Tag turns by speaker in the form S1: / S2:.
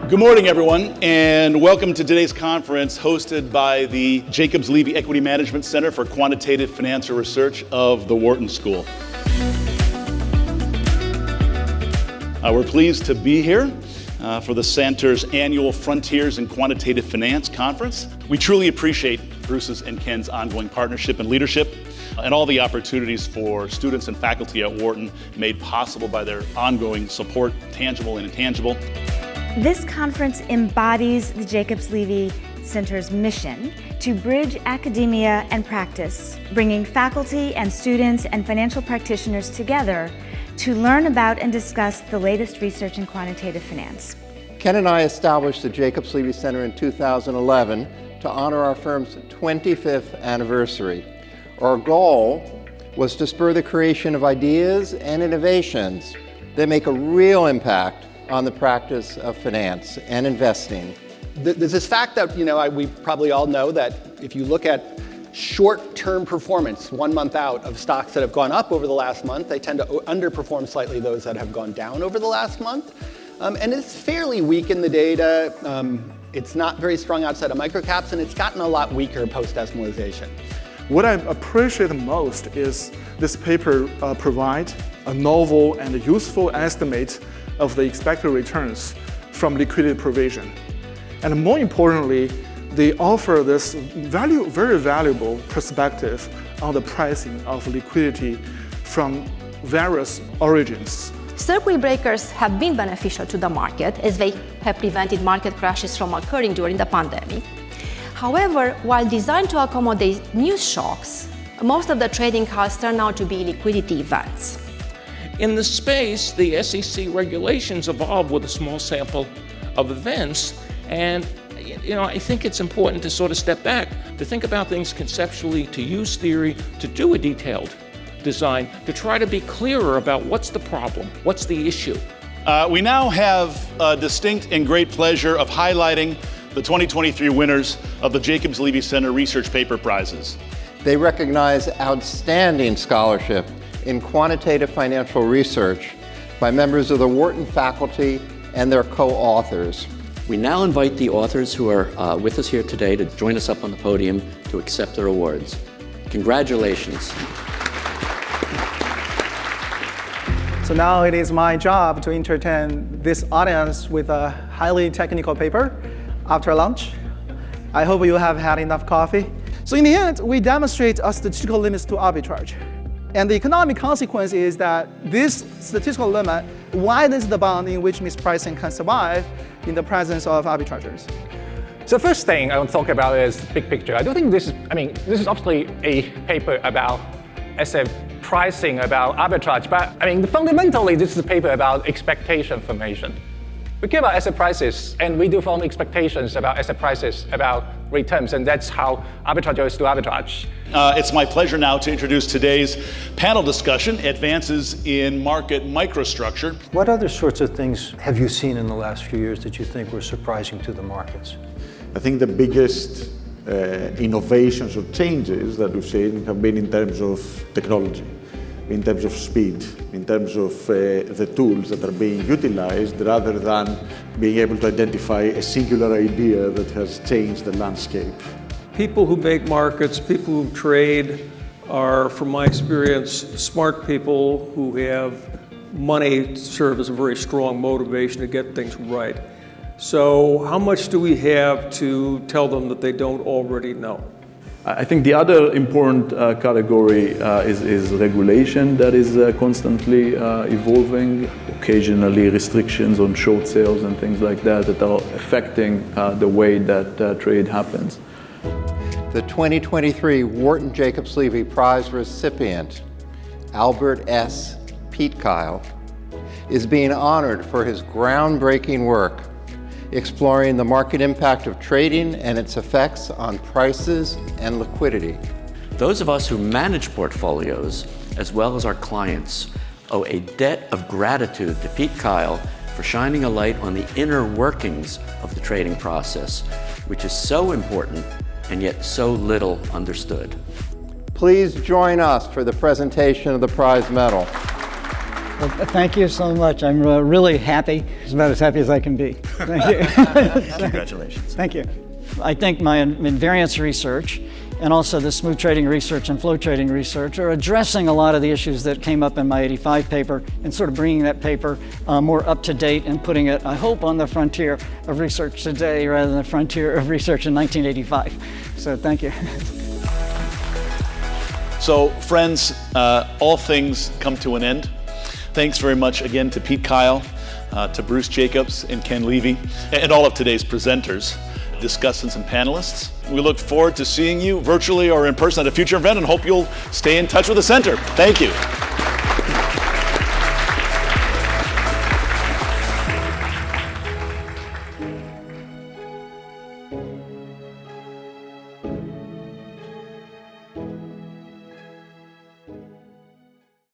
S1: Good morning, everyone, and welcome to today's conference hosted by the Jacobs Levy Equity Management Center for Quantitative Financial Research of the Wharton School. We're pleased to be here for the Center's annual Frontiers in Quantitative Finance Conference. We truly appreciate Bruce's and Ken's ongoing partnership and leadership, and all the opportunities for students and faculty at Wharton made possible by their ongoing support, tangible and intangible.
S2: This conference embodies the Jacobs Levy Center's mission to bridge academia and practice, bringing faculty and students and financial practitioners together to learn about and discuss the latest research in quantitative finance.
S3: Ken and I established the Jacobs Levy Center in 2011 to honor our firm's 25th anniversary. Our goal was to spur the creation of ideas and innovations that make a real impact on the practice of finance and investing.
S4: There's this fact that we probably all know that if you look at short-term performance 1 month out of stocks that have gone up over the last month, they tend to underperform slightly those that have gone down over the last month. And it's fairly weak in the data. It's not very strong outside of microcaps, and it's gotten a lot weaker post-decimalization.
S5: What I appreciate most is this paper provides a novel and useful estimate of the expected returns from liquidity provision. And more importantly, they offer this very valuable perspective on the pricing of liquidity from various origins.
S6: Circuit breakers have been beneficial to the market as they have prevented market crashes from occurring during the pandemic. However, while designed to accommodate news shocks, most of the trading calls turn out to be liquidity events.
S7: In the space, the SEC regulations evolve with a small sample of events, and I think it's important to sort of step back, to think about things conceptually, to use theory, to do a detailed design, to try to be clearer about what's the problem, what's the issue.
S1: We now have a distinct and great pleasure of highlighting the 2023 winners of the Jacobs Levy Center Research Paper Prizes.
S3: They recognize outstanding scholarship in quantitative financial research by members of the Wharton faculty and their co-authors.
S8: We now invite the authors who are with us here today to join us up on the podium to accept their awards. Congratulations.
S9: So now it is my job to entertain this audience with a highly technical paper after lunch. I hope you have had enough coffee. So in the end, we demonstrate a statistical limits to arbitrage. And the economic consequence is that this statistical limit widens the bound in which mispricing can survive in the presence of arbitrageurs.
S10: So first thing I want to talk about is big picture. I don't think this is obviously a paper about asset pricing, about arbitrage, but fundamentally this is a paper about expectation formation. We care about asset prices, and we do form expectations about asset prices, about returns, and that's how arbitrageurs do arbitrage.
S1: It's my pleasure now to introduce today's panel discussion, Advances in Market Microstructure.
S11: What other sorts of things have you seen in the last few years that you think were surprising to the markets?
S12: I think the biggest innovations or changes that we've seen have been in terms of technology, in terms of speed, in terms of the tools that are being utilized, rather than being able to identify a singular idea that has changed the landscape.
S13: People who make markets, people who trade are, from my experience, smart people who have money to serve as a very strong motivation to get things right. So how much do we have to tell them that they don't already know?
S14: I think the other important category is regulation that is constantly evolving, occasionally restrictions on short sales and things like that are affecting the way that trade happens.
S3: The 2023 Wharton Jacobs Levy Prize recipient, Albert S. Pietkyle, is being honored for his groundbreaking work exploring the market impact of trading and its effects on prices and liquidity.
S8: Those of us who manage portfolios, as well as our clients, owe a debt of gratitude to Pietkyle for shining a light on the inner workings of the trading process, which is so important and yet so little understood.
S3: Please join us for the presentation of the prize medal.
S15: Well, thank you so much. I'm really happy. It's about as happy as I can be. Thank you.
S16: Congratulations.
S15: Thank you. I think my invariance research and also the smooth trading research and flow trading research are addressing a lot of the issues that came up in my 85 paper and sort of bringing that paper more up to date and putting it, I hope, on the frontier of research today rather than the frontier of research in 1985. So thank you.
S1: So friends, all things come to an end. Thanks very much again to Pete Kyle, to Bruce Jacobs and Ken Levy, and all of today's presenters, discussants and panelists. We look forward to seeing you virtually or in person at a future event and hope you'll stay in touch with the center. Thank you.